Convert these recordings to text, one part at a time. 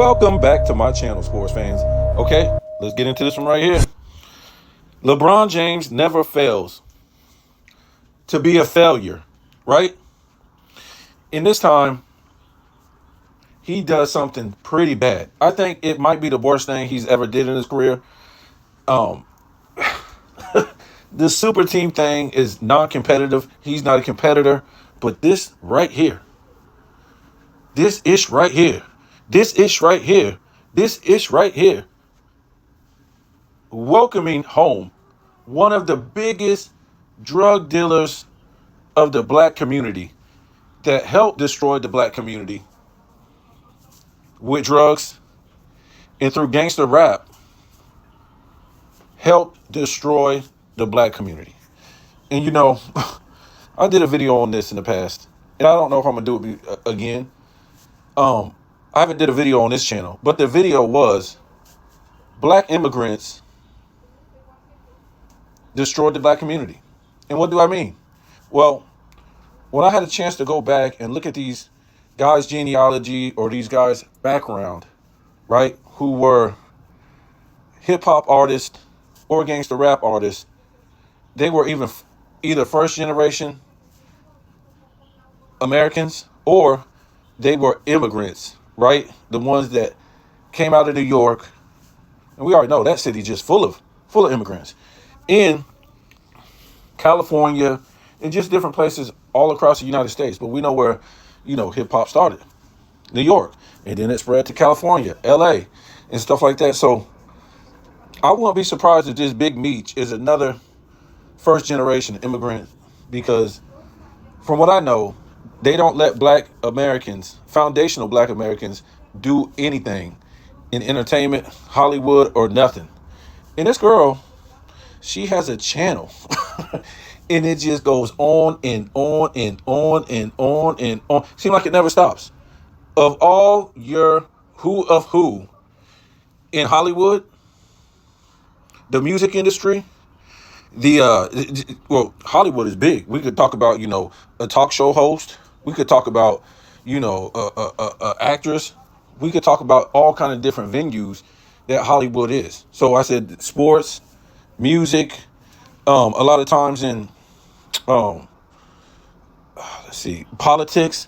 Welcome back to my channel, sports fans. Okay, let's get into this one right here. LeBron James never fails to be a failure, right? In this time, he does something pretty bad. I think it might be the worst thing he's ever did in his career. Um, the super team thing is non-competitive. He's not a competitor. But this right here, this ish right here, this ish right here, this ish right here, welcoming home one of the biggest drug dealers of the black community that helped destroy the black community with drugs and through gangster rap helped destroy the black community. And you know, I did a video on this in the past, and I don't know if I'm gonna do it again. I haven't did a video on this channel, but the video was black immigrants destroyed the black community. And what do I mean? Well, when I had a chance to go back and look at these guys' genealogy or these guys' background, right, who were hip-hop artists or gangster rap artists, they were either first-generation Americans or they were immigrants, right? The ones that came out of New York, and we already know that city just full of immigrants. In California and just different places all across the United States. But we know where, hip hop started. New York. And then it spread to California, LA, and stuff like that. So I won't be surprised if this Big Meech is another first generation immigrant, because from what I know, they don't let black Americans, foundational black Americans, do anything in entertainment, Hollywood, or nothing. And this girl, she has a channel and it just goes on and on and on and on and on. Seems like it never stops. Of all your who of who in Hollywood, the music industry, Hollywood is big. We could talk about, a talk show host. We could talk about, actress. We could talk about all kind of different venues that Hollywood is. So I said sports, music, a lot of times in politics.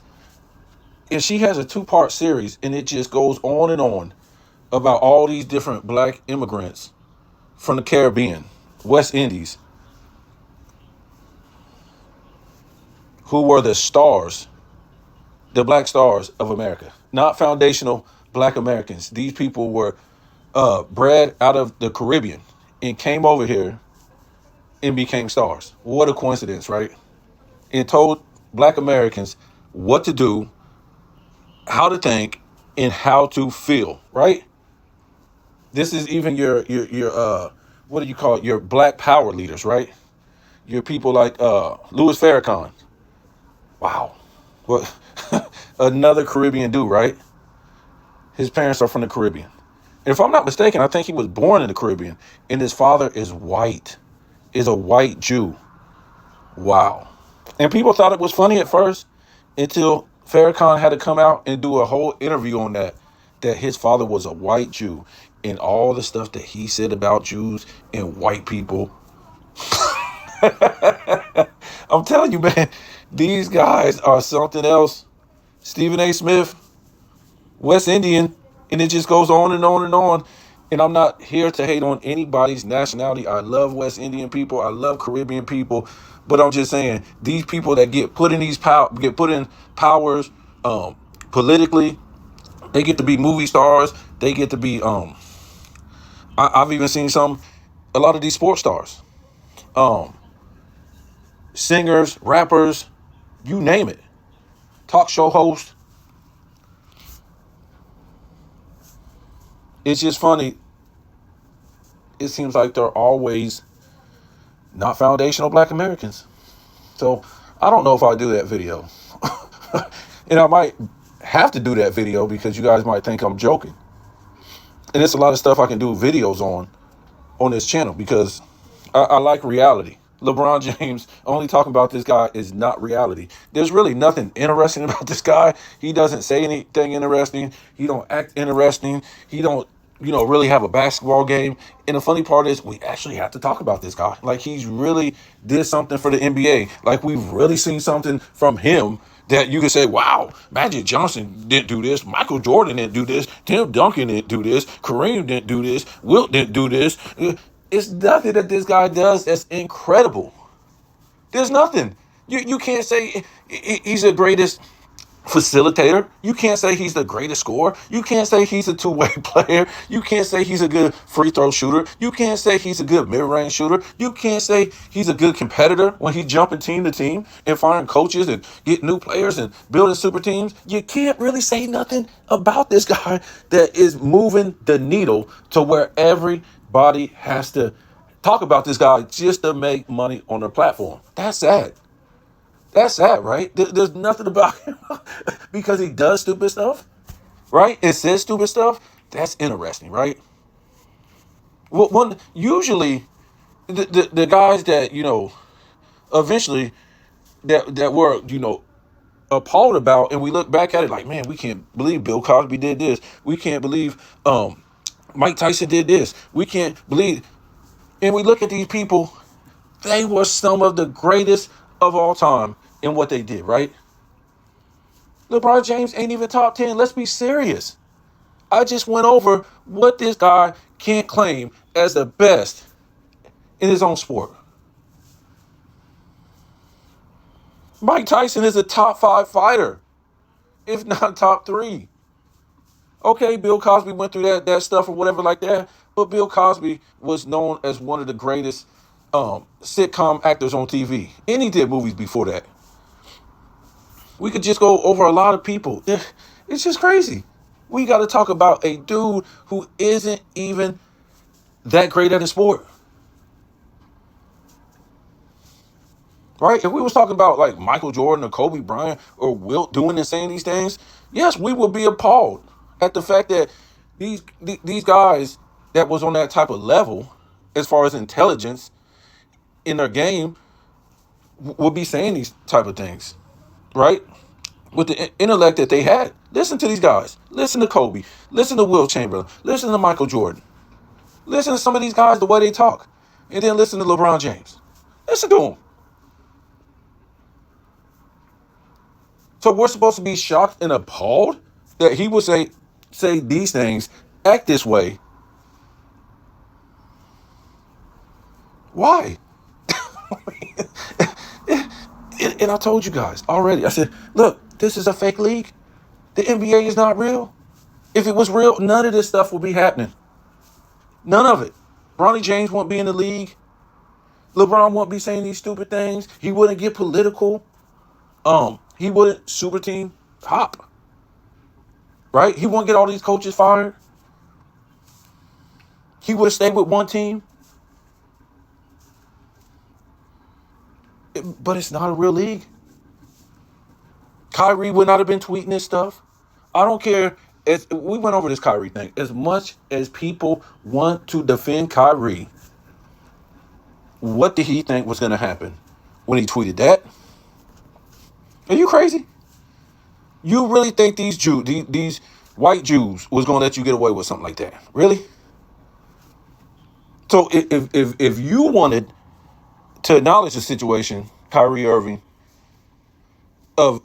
And she has a 2-part series, and it just goes on and on about all these different black immigrants from the Caribbean, West Indies, who were the stars, the black stars of America, not foundational black Americans. These people were bred out of the Caribbean and came over here and became stars. What a coincidence, right? And told black Americans what to do, how to think, and how to feel, right? This is even your what do you call it? Your black power leaders, right? Your people like Louis Farrakhan. Wow. What another Caribbean dude, right? His parents are from the Caribbean. And if I'm not mistaken, I think he was born in the Caribbean, and his father is white, is a white Jew. Wow. And people thought it was funny at first until Farrakhan had to come out and do a whole interview on that his father was a white Jew, and all the stuff that he said about Jews and white people. I'm telling you, man, these guys are something else. Stephen A. Smith, West Indian, and it just goes on and on and on. And I'm not here to hate on anybody's nationality. I love West Indian people. I love Caribbean people. But I'm just saying, these people that get put in powers politically, they get to be movie stars. They get to be I've even seen a lot of these sports stars, singers, rappers, you name it, talk show hosts. It's just funny. It seems like they're always not foundational black Americans. So I don't know if I'll do that video. And I might have to do that video because you guys might think I'm joking. And it's a lot of stuff I can do videos on this channel because I like reality. LeBron James only talking about this guy is not reality. There's really nothing interesting about this guy. He doesn't say anything interesting. He don't act interesting. He don't, really have a basketball game. And the funny part is we actually have to talk about this guy. Like he's really did something for the NBA. Like we've really seen something from him that you can say, wow, Magic Johnson didn't do this. Michael Jordan didn't do this. Tim Duncan didn't do this. Kareem didn't do this. Wilt didn't do this. It's nothing that this guy does that's incredible. There's nothing. You can't say he's the greatest facilitator. You can't say he's the greatest scorer. You can't say he's a two-way player. You can't say he's a good free throw shooter. You can't say he's a good mid-range shooter. You can't say he's a good competitor when he's jumping team to team and finding coaches and getting new players and building super teams. You can't really say nothing about this guy that is moving the needle to where everybody has to talk about this guy just to make money on their platform. That's sad. That's sad, right? There's nothing about him because he does stupid stuff, right? It says stupid stuff. That's interesting, right? Well, usually the guys that eventually that were appalled about, and we look back at it like, man, we can't believe Bill Cosby did this. We can't believe Mike Tyson did this. We can't believe, and we look at these people. They were some of the greatest of all time in what they did, right? LeBron James ain't even top 10. Let's be serious. I just went over what this guy can't claim as the best in his own sport. Mike Tyson is a top 5 fighter, if not top 3. Okay, Bill Cosby went through that stuff or whatever like that, but Bill Cosby was known as one of the greatest sitcom actors on TV. And he did movies before that. We could just go over a lot of people. It's just crazy. We got to talk about a dude who isn't even that great at his sport. Right? If we was talking about like Michael Jordan or Kobe Bryant or Wilt doing and saying these things, yes, we would be appalled at the fact that these guys that was on that type of level, as far as intelligence in their game, would be saying these type of things, right? With the intellect that they had. Listen to these guys. Listen to Kobe. Listen to Wilt Chamberlain. Listen to Michael Jordan. Listen to some of these guys, the way they talk. And then listen to LeBron James. Listen to them. So we're supposed to be shocked and appalled that he would say these things, act this way. Why? And I told you guys already. I said, look, this is a fake league. The NBA is not real. If it was real, none of this stuff would be happening. None of it. Bronny James won't be in the league. LeBron won't be saying these stupid things. He wouldn't get political. He wouldn't super team hop. Right? He wouldn't get all these coaches fired. He would have stayed with one team. But it's not a real league. Kyrie would not have been tweeting this stuff. I don't care. We went over this Kyrie thing. As much as people want to defend Kyrie, what did he think was going to happen when he tweeted that? Are you crazy? You really think these white Jews was going to let you get away with something like that? Really? So if you wanted to acknowledge the situation, Kyrie Irving, of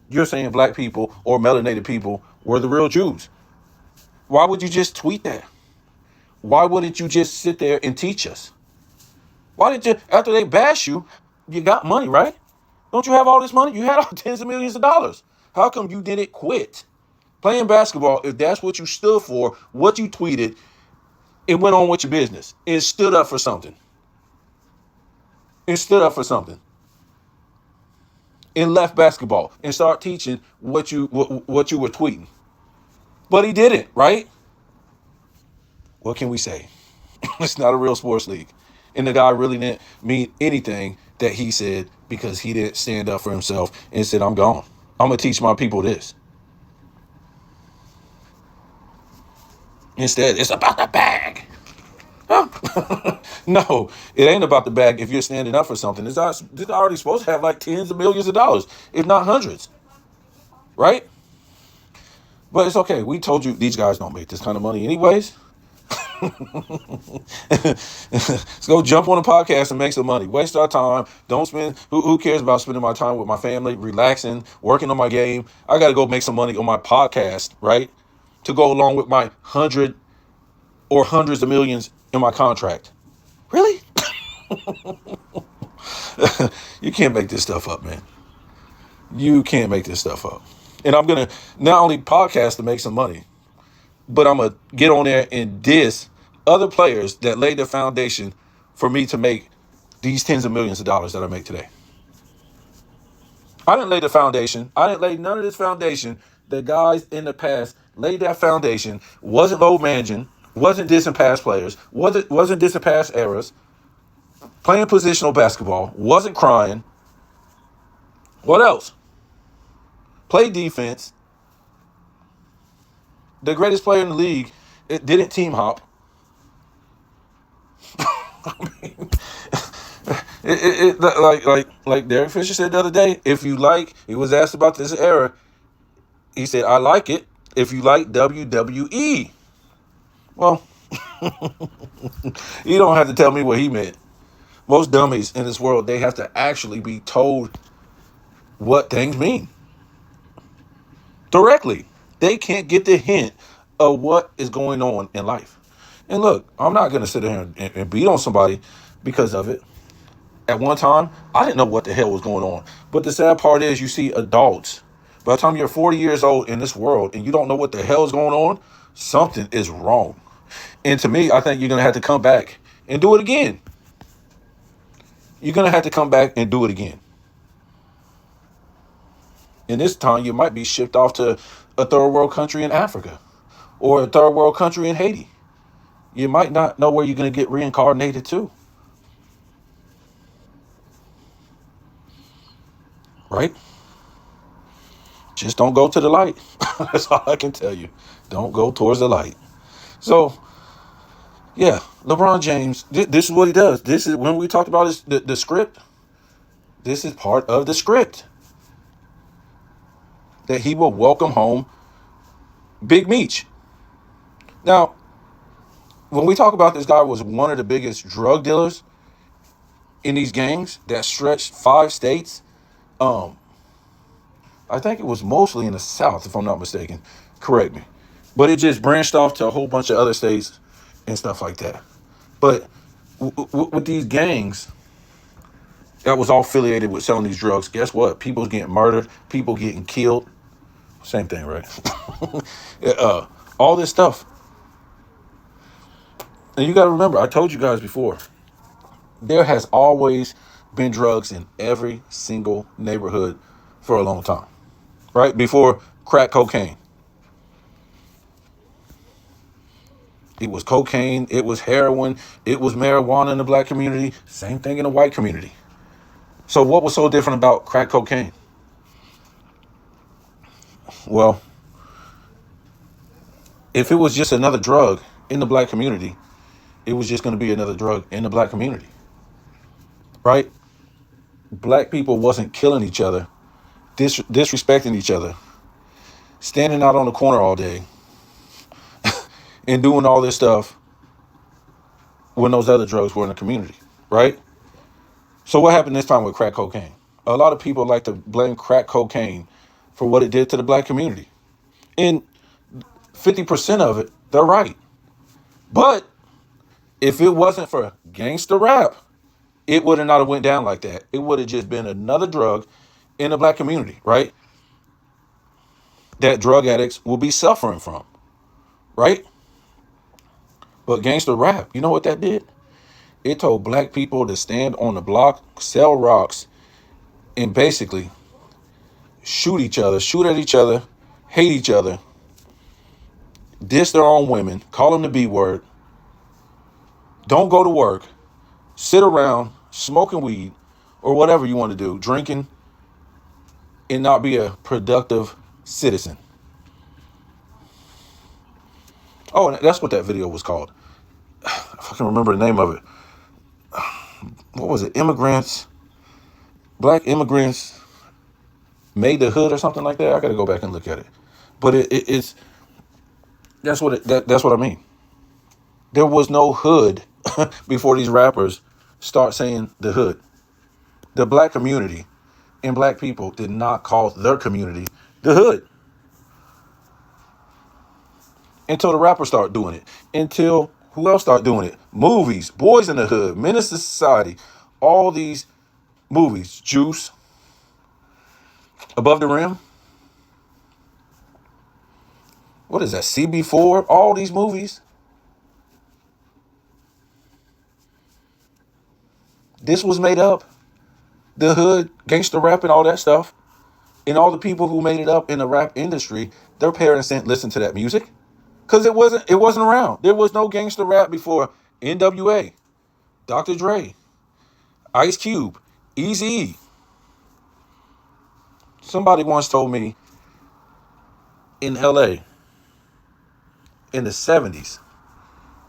you're saying black people or melanated people were the real Jews, why would you just tweet that? Why wouldn't you just sit there and teach us? Why didn't you, after they bash you, you got money, right? Don't you have all this money? You had all tens of millions of dollars. How come you didn't quit playing basketball if that's what you stood for, what you tweeted, and went on with your business and stood up for something? And stood up for something. And left basketball and start teaching what you were tweeting. But he didn't, right? What can we say? It's not a real sports league. And the guy really didn't mean anything that he said because he didn't stand up for himself and said, I'm gone. I'm going to teach my people this. Instead, it's about the bag. No, it ain't about the bag if you're standing up for something. It's already supposed to have like tens of millions of dollars, if not hundreds, right? But it's okay. We told you these guys don't make this kind of money anyways. Let's go jump on a podcast and make some money. Waste our time. Don't spend. Who cares about spending my time with my family, relaxing, working on my game? I got to go make some money on my podcast, right? To go along with my hundred or hundreds of millions in my contract. Really? You can't make this stuff up, man. You can't make this stuff up. And I'm gonna not only podcast to make some money, but I'm gonna get on there and diss other players that laid the foundation for me to make these tens of millions of dollars that I make today. I didn't lay the foundation. I didn't lay none of this foundation. The guys in the past laid that foundation. Wasn't low managing. Wasn't dissing past players. Wasn't dissing past eras. Playing positional basketball. Wasn't crying. What else? Play defense. The greatest player in the league. It didn't team hop. Like Derek Fisher said the other day, if you like, he was asked about this era. He said, I like it if you like WWE. Well, you don't have to tell me what he meant. Most dummies in this world, they have to actually be told what things mean directly. They can't get the hint of what is going on in life. And look, I'm not going to sit there and beat on somebody because of it. At one time, I didn't know what the hell was going on. But the sad part is you see adults. By the time you're 40 years old in this world and you don't know what the hell is going on, something is wrong. And to me, I think you're going to have to come back and do it again. You're going to have to come back and do it again. And this time, you might be shipped off to a third world country in Africa or a third world country in Haiti. You might not know where you're going to get reincarnated to. Right? Just don't go to the light. That's all I can tell you. Don't go towards the light. So, yeah, LeBron James, this is what he does. This is when we talked about the script. This is part of the script. That he will welcome home Big Meech. Now, when we talk about this guy was one of the biggest drug dealers in these gangs that stretched 5 states, I think it was mostly in the South, if I'm not mistaken. Correct me. But it just branched off to a whole bunch of other states and stuff like that. But with these gangs that was all affiliated with selling these drugs, guess what? People's getting murdered, people getting killed. Same thing, right? All this stuff. And you got to remember, I told you guys before, there has always been drugs in every single neighborhood for a long time. Right? Before crack cocaine. It was cocaine, it was heroin, it was marijuana in the black community, same thing in the white community. So what was so different about crack cocaine? Well, if it was just another drug in the black community, it was just going to be another drug in the black community. Right? Black people wasn't killing each other, disrespecting each other, standing out on the corner all day, and doing all this stuff when those other drugs were in the community, right? So what happened this time with crack cocaine? A lot of people like to blame crack cocaine for what it did to the black community. And 50% of it, they're right. But if it wasn't for gangster rap, it would have not have went down like that. It would have just been another drug in the black community, right? That drug addicts will be suffering from, right? But gangster rap, you know what that did? It told black people to stand on the block, sell rocks, and basically shoot each other, shoot at each other, hate each other, diss their own women, call them the B word, don't go to work, sit around smoking weed or whatever you want to do, drinking, and not be a productive citizen. Oh, and that's what that video was called. If I can remember the name of it. what was it? Immigrants, black immigrants made the hood or something like that. I got to go back and look at it. But it's that's what I mean. There was no hood before these rappers start saying the hood. The black community and black people did not call their community the hood until the rappers start doing it. Until who else start doing it? Movies, Boys in the Hood, Menace to Society, all these movies, Juice, Above the Rim. What is that? CB4, all these movies. This was made up. The hood, gangster rap, and all that stuff. And all the people who made it up in the rap industry, their parents didn't listen to that music. Because it wasn't around. There was no gangster rap before NWA, Dr. Dre, Ice Cube, Eazy-E. Somebody once told me in LA in the 70s,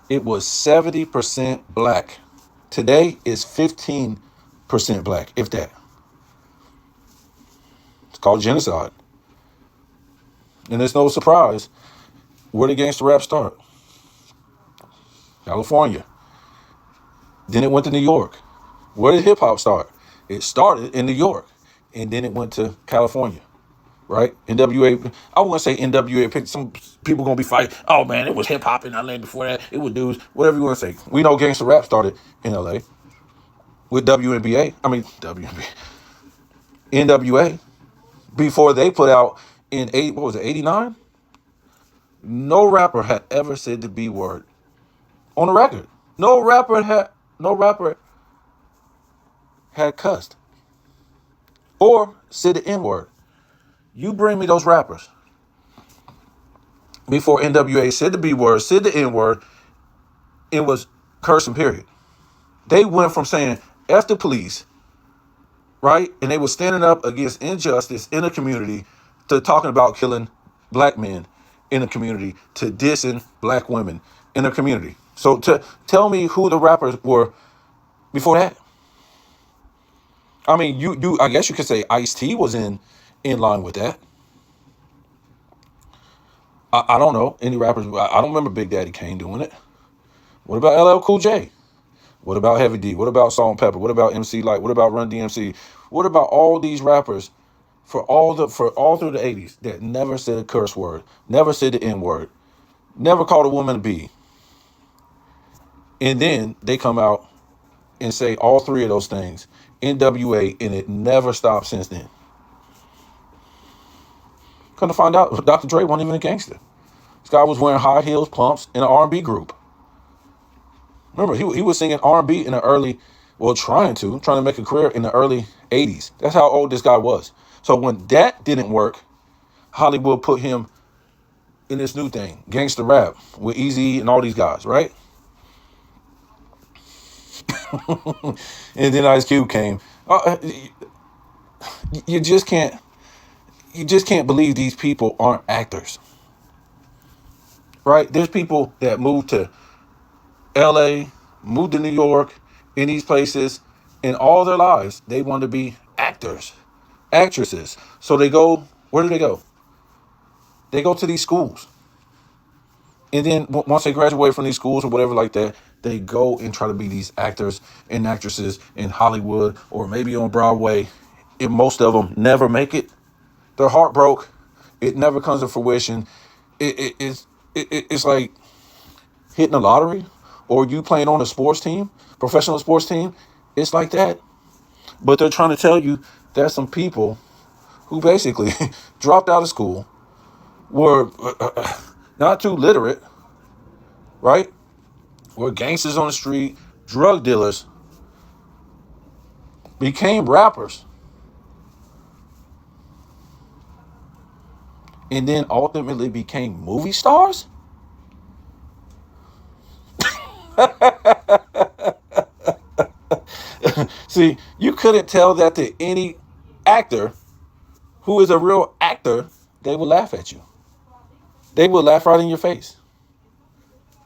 it was 70% black. Today is 15% black, if that. It's called genocide. And it's no surprise where did gangster rap start? California. Then it went to New York. Where did hip hop start? It started in New York, and then it went to California, right? NWA. I wouldn't say NWA. Some people gonna be fighting. Oh man, it was hip hop in LA before that. It was dudes. Whatever you want to say. We know gangster rap started in LA with WNBA. I mean WNBA. NWA. Before they put out in what was it, 89? No rapper had ever said the B word on the record. No rapper had cussed or said the N word. You bring me those rappers before NWA said the B word, said the N word, it was cursing, period. They went from saying F the police, right? And they were standing up against injustice in the community to talking about killing black men in the community to dissing black women in the community. So to tell me who the rappers were before that. I mean, you I guess you could say Ice-T was in line with that. I don't know any rappers. I don't remember Big Daddy Kane doing it. What about LL Cool J? What about Heavy D? What about Salt and Pepper? What about MC Light? What about Run DMC? What about all these rappers for all through the 80s that never said a curse word, never said the N word, never called a woman a B? And then they come out and say all three of those things, NWA, and it never stopped since then. Come to find out, Dr. Dre wasn't even a gangster. This guy was wearing high heels, pumps, in an R&B group. Remember, he was singing R&B in the early, well, trying to make a career in the early 80s. That's how old this guy was. So when that didn't work, Hollywood put him in this new thing, gangster rap, with Eazy and all these guys, right? And then Ice Cube came. You just can't believe these people aren't actors, right? There's people that moved to LA, moved to New York, in these places, in all their lives, they want to be actors, actresses. So they go, where do they go? They go to these schools. And then once they graduate from these schools or whatever like that, they go and try to be these actors and actresses in Hollywood or maybe on Broadway. And most of them never make it. They're heartbroken. It never comes to fruition. It's like hitting the lottery or you playing on a sports team, professional sports team. It's like that. But they're trying to tell you there's some people who basically dropped out of school, were not too literate, right? Were gangsters on the street, drug dealers, became rappers, and then ultimately became movie stars? See, you couldn't tell that to any actor who is a real actor. They would laugh at you. They would laugh right in your face.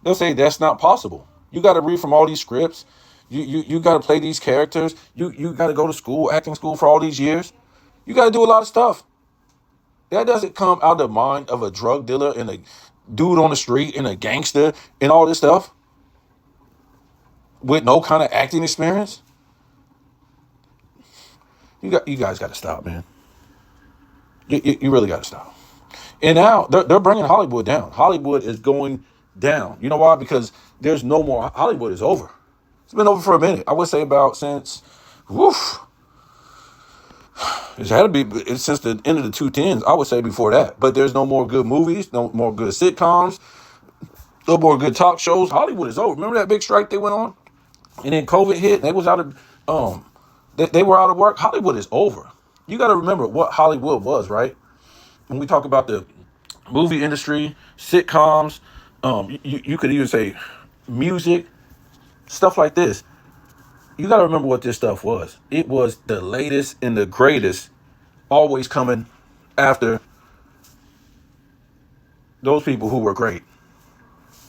They'll say that's not possible. You got to read from all these scripts. You got to play these characters. You got to go to school, acting school for all these years. You got to do a lot of stuff. That doesn't come out of the mind of a drug dealer and a dude on the street and a gangster and all this stuff with no kind of acting experience. You guys got to stop, man. You really got to stop. And now they're bringing Hollywood down. Hollywood is going down. You know why? Because there's no more. Hollywood is over. It's been over for a minute. I would say about since, woof, it's had to be since the end of the 2010s. I would say before that. But there's no more good movies, no more good sitcoms, no more good talk shows. Hollywood is over. Remember that big strike they went on, and then COVID hit. And they was out of they were out of work. Hollywood is over. You got to remember what Hollywood was, right? When we talk about the movie industry, sitcoms, you could even say music, stuff like this. You got to remember what this stuff was. It was the latest and the greatest, always coming after those people who were great.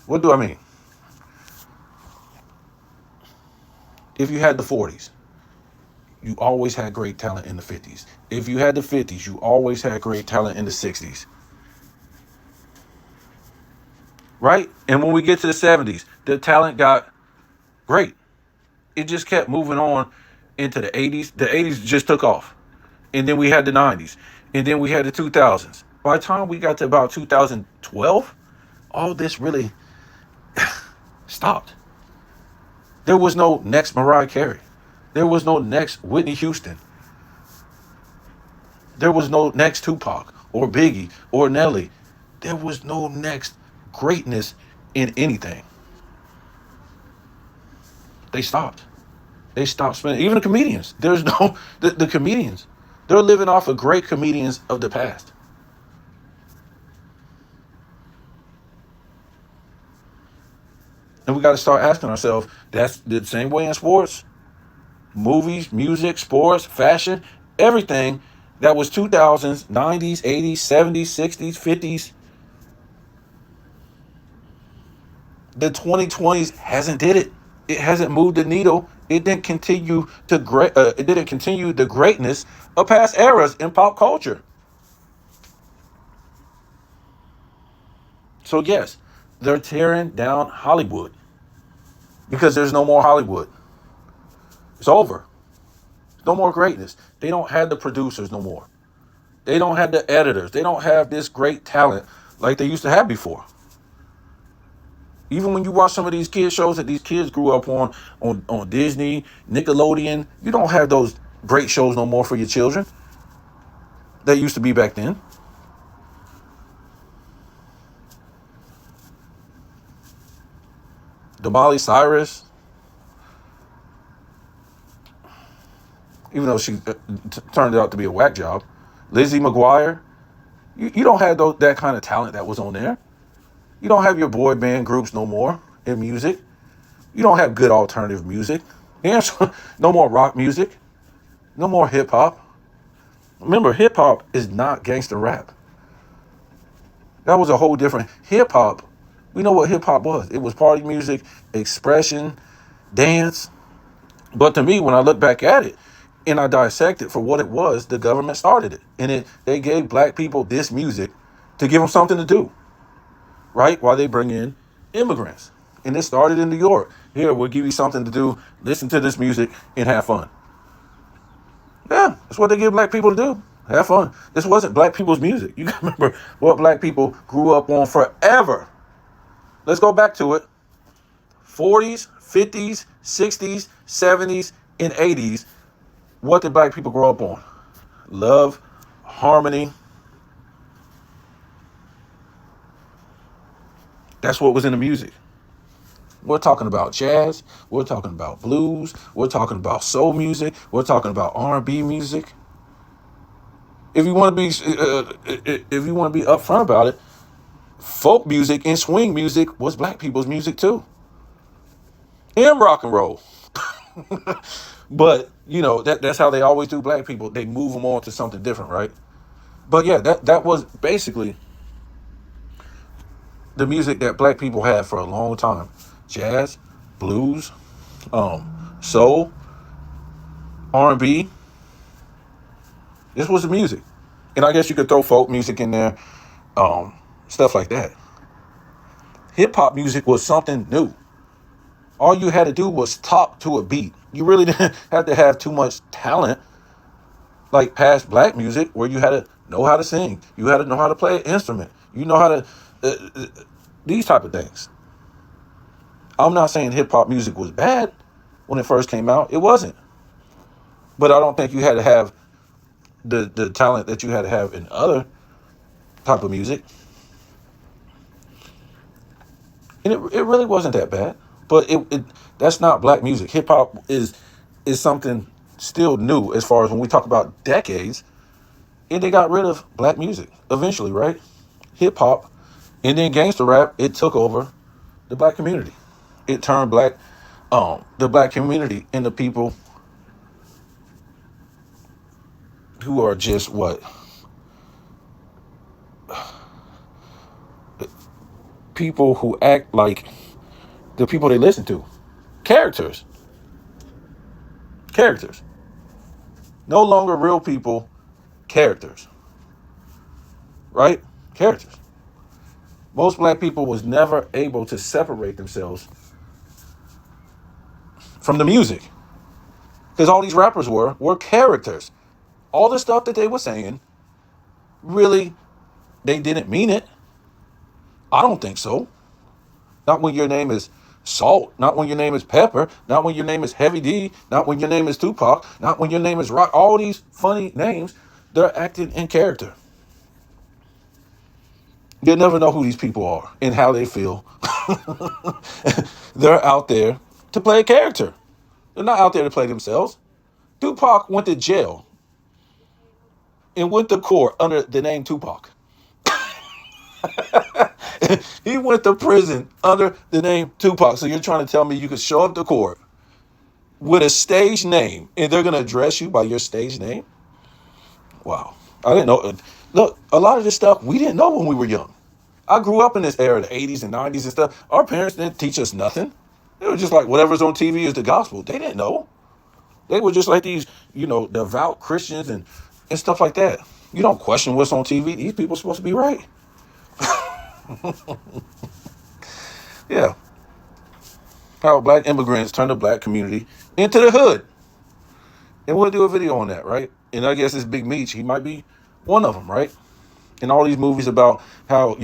What do I mean? If you had the 40s, you always had great talent in the 50s. If you had the 50s, you always had great talent in the 60s. Right? And when we get to the 70s, the talent got great. It just kept moving on into the 80s. The 80s just took off. And then we had the 90s. And then we had the 2000s. By the time we got to about 2012, all this really stopped. There was no next Mariah Carey. There was no next Whitney Houston. There was no next Tupac or Biggie or Nelly. There was no next greatness in anything. They stopped. They stopped spending. Even the comedians. There's no the comedians. They're living off of great comedians of the past. And we got to start asking ourselves, that's the same way in sports, movies, music, sports, fashion, everything that was 2000s, 90s, 80s, 70s, 60s, 50s. The 2020s hasn't did it. It hasn't moved the needle. It didn't continue to it didn't continue the greatness of past eras in pop culture. So yes, they're tearing down Hollywood because there's no more Hollywood. It's over. No more greatness. They don't have the producers no more. They don't have the editors. They don't have this great talent like they used to have before. Even when you watch some of these kid shows that these kids grew up on Disney, Nickelodeon, you don't have those great shows no more for your children that used to be back then. The Miley Cyrus, even though she turned out to be a whack job. Lizzie McGuire, you don't have that kind of talent that was on there. You don't have your boy band groups no more in music. You don't have good alternative music. There's no more rock music. No more hip hop. Remember, hip hop is not gangster rap. That was a whole different hip hop. We know what hip hop was. It was party music, expression, dance. But to me, when I look back at it and I dissect it for what it was, the government started it. And they gave black people this music to give them something to do. Right? While they bring in immigrants. And it started in New York. Here, we'll give you something to do. Listen to this music and have fun. Yeah, that's what they give black people to do. Have fun. This wasn't black people's music. You gotta remember what black people grew up on forever. Let's go back to it. 40s, 50s, 60s, 70s, and 80s. What did black people grow up on? Love, harmony. That's what was in the music. We're talking about jazz. We're talking about blues. We're talking about soul music. We're talking about R&B music. If you want to be upfront about it, folk music and swing music was black people's music too, and rock and roll. But that's how they always do black people. They move them on to something different, right? But yeah, that was basically the music that black people had for a long time. Jazz, blues, soul, R&B. This was the music. And I guess you could throw folk music in there, um, stuff like that. Hip hop music was something new. All you had to do was talk to a beat. You really didn't have to have too much talent like past black music, where you had to know how to sing, you had to know how to play an instrument, you know how to these type of things. I'm not saying hip hop music was bad when it first came out. It wasn't, but I don't think you had to have the talent that you had to have in other type of music, and it really wasn't that bad. But it that's not black music. Hip hop is something still new as far as when we talk about decades. And they got rid of black music eventually, right? Hip hop, and then gangster rap. It took over the black community. It turned the black community into people who are just what people who act like the people they listen to. Characters, characters. No longer real people. Characters, right? Characters. Most black people was never able to separate themselves from the music, because all these rappers were characters. All the stuff that they were saying, really, they didn't mean it. I don't think so. Not when your name is Salt, not when your name is Pepper, not when your name is Heavy D, not when your name is Tupac, not when your name is Rock. All these funny names, they're acting in character. You'll never know who these people are and how they feel. They're out there to play a character. They're not out there to play themselves. Tupac went to jail and went to court under the name Tupac. He went to prison under the name Tupac. So you're trying to tell me you could show up to court with a stage name and they're going to address you by your stage name? Wow. I didn't know. Look, a lot of this stuff we didn't know when we were young. I grew up in this era, the 80s and 90s and stuff. Our parents didn't teach us nothing. They were just like, whatever's on TV is the gospel. They didn't know. They were just like these, devout Christians and stuff like that. You don't question what's on TV. These people are supposed to be right. Yeah. How black immigrants turned the black community into the hood. And we'll do a video on that, right? And I guess this Big Meech, he might be one of them, right? And all these movies about how,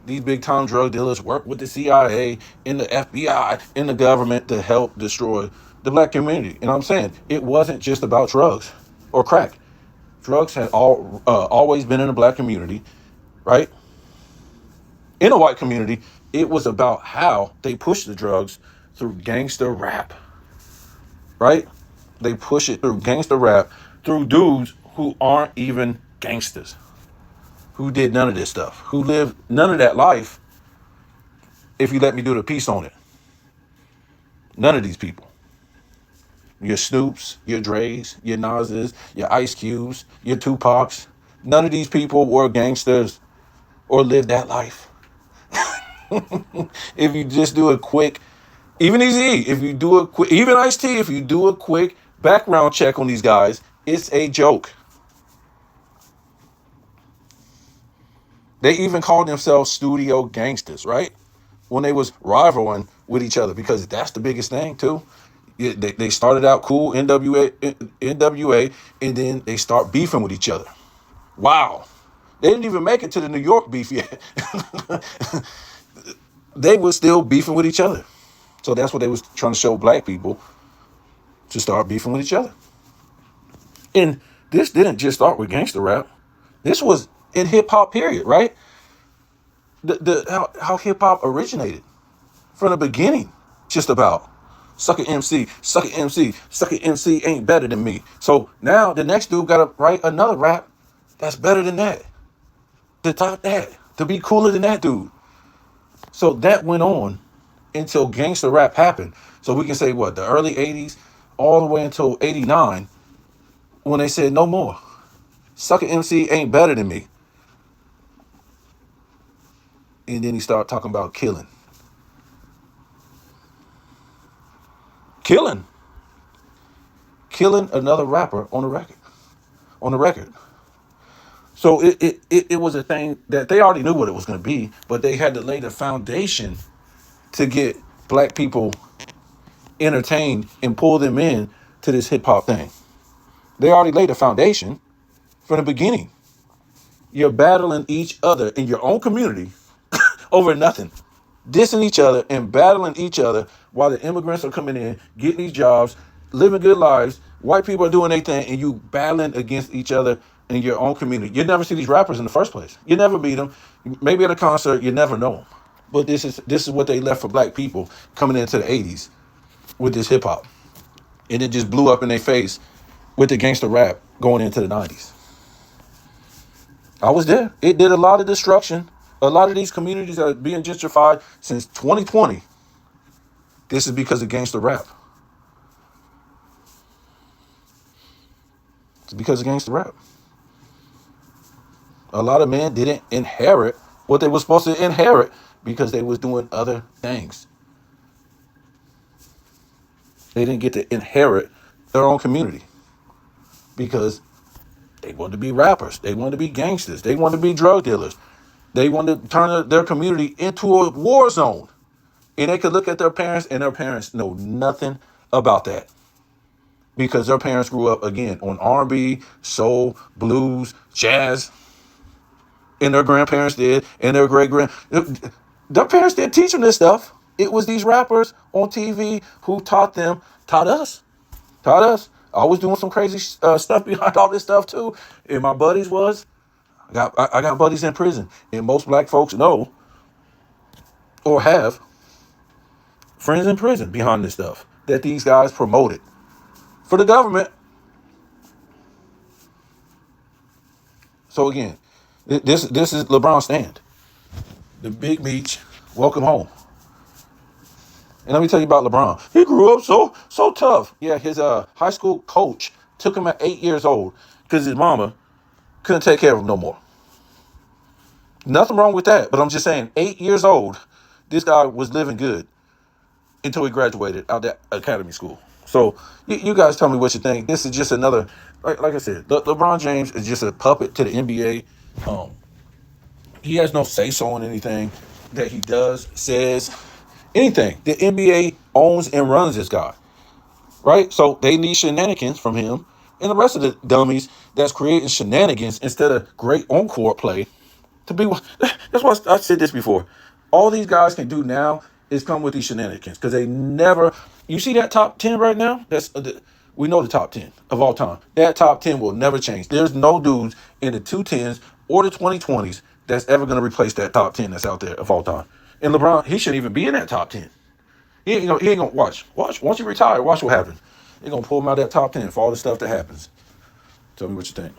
these big time drug dealers work with the CIA and the FBI and the government to help destroy the black community. And I'm saying it wasn't just about drugs or crack. Drugs had always been in the black community, right? In a white community, it was about how they pushed the drugs through gangster rap, right? They push it through gangster rap, through dudes who aren't even gangsters, who did none of this stuff, who lived none of that life, if you let me do the piece on it. None of these people. Your Snoops, your Dre's, your Nas's, your Ice Cubes, your Tupacs. None of these people were gangsters or lived that life. If you just do a quick, even Eazy-E, if you do a quick, even Ice-T, if you do a quick background check on these guys, it's a joke. They even called themselves studio gangsters, right? When they was rivaling with each other, because that's the biggest thing too. They started out cool, NWA, and then they start beefing with each other. Wow. They didn't even make it to the New York beef yet. They were still beefing with each other. So that's what they was trying to show black people, to start beefing with each other. And this didn't just start with gangster rap. This was in hip hop period, right? How hip hop originated from the beginning, just about sucker MC, sucker MC, sucker MC ain't better than me. So now the next dude got to write another rap that's better than that, to top that, to be cooler than that dude. So that went on until gangster rap happened. So we can say what, the early 80s all the way until 89, when they said no more. Sucker MC ain't better than me. And then he started talking about killing. Killing. killing another rapper on the record. On the record. So it was a thing that they already knew what it was going to be, but they had to lay the foundation to get black people entertained and pull them in to this hip hop thing. They already laid the foundation from the beginning. You're battling each other in your own community over nothing, dissing each other and battling each other while the immigrants are coming in, getting these jobs, living good lives. White people are doing their thing, and you battling against each other in your own community. You never see these rappers in the first place. You never meet them. Maybe at a concert, you never know them. But this is what they left for black people coming into the '80s with this hip hop, and it just blew up in their face with the gangster rap going into the '90s. I was there. It did a lot of destruction. A lot of these communities are being gentrified since 2020. This is because of gangster rap. It's because of gangster rap. A lot of men didn't inherit what they were supposed to inherit because they was doing other things. They didn't get to inherit their own community because they wanted to be rappers. They wanted to be gangsters. They wanted to be drug dealers. They wanted to turn their community into a war zone. And they could look at their parents, and their parents know nothing about that because their parents grew up, again, on R&B, soul, blues, jazz, and their grandparents did, and their great-grand... Their parents didn't teach them this stuff. It was these rappers on TV who taught us. I was doing some crazy stuff behind all this stuff, too. And my buddies I got buddies in prison. And most black folks know or have friends in prison behind this stuff that these guys promoted for the government. So again, this is LeBron's stand. The big meech, welcome home. And let me tell you about LeBron. He grew up so tough. Yeah, his high school coach took him at 8 years old because his mama couldn't take care of him no more. Nothing wrong with that, but I'm just saying, 8 years old, this guy was living good until he graduated out that academy school. So you guys tell me what you think. This is just another, like I said, LeBron James is just a puppet to the NBA. He has no say-so on anything that he does, says, anything. The NBA owns and runs this guy, right? So they need shenanigans from him and the rest of the dummies that's creating shenanigans instead of great on-court play to be. That's why I said this before. All these guys can do now is come with these shenanigans because they never. You see that top 10 right now? We know the top 10 of all time. That top 10 will never change. There's no dudes in the 210s or the 2020s that's ever going to replace that top 10 that's out there of all time. And LeBron, he shouldn't even be in that top 10. He ain't gonna watch. Once you retire, watch what happens. They're gonna pull him out of that top 10 for all the stuff that happens. Tell me what you think.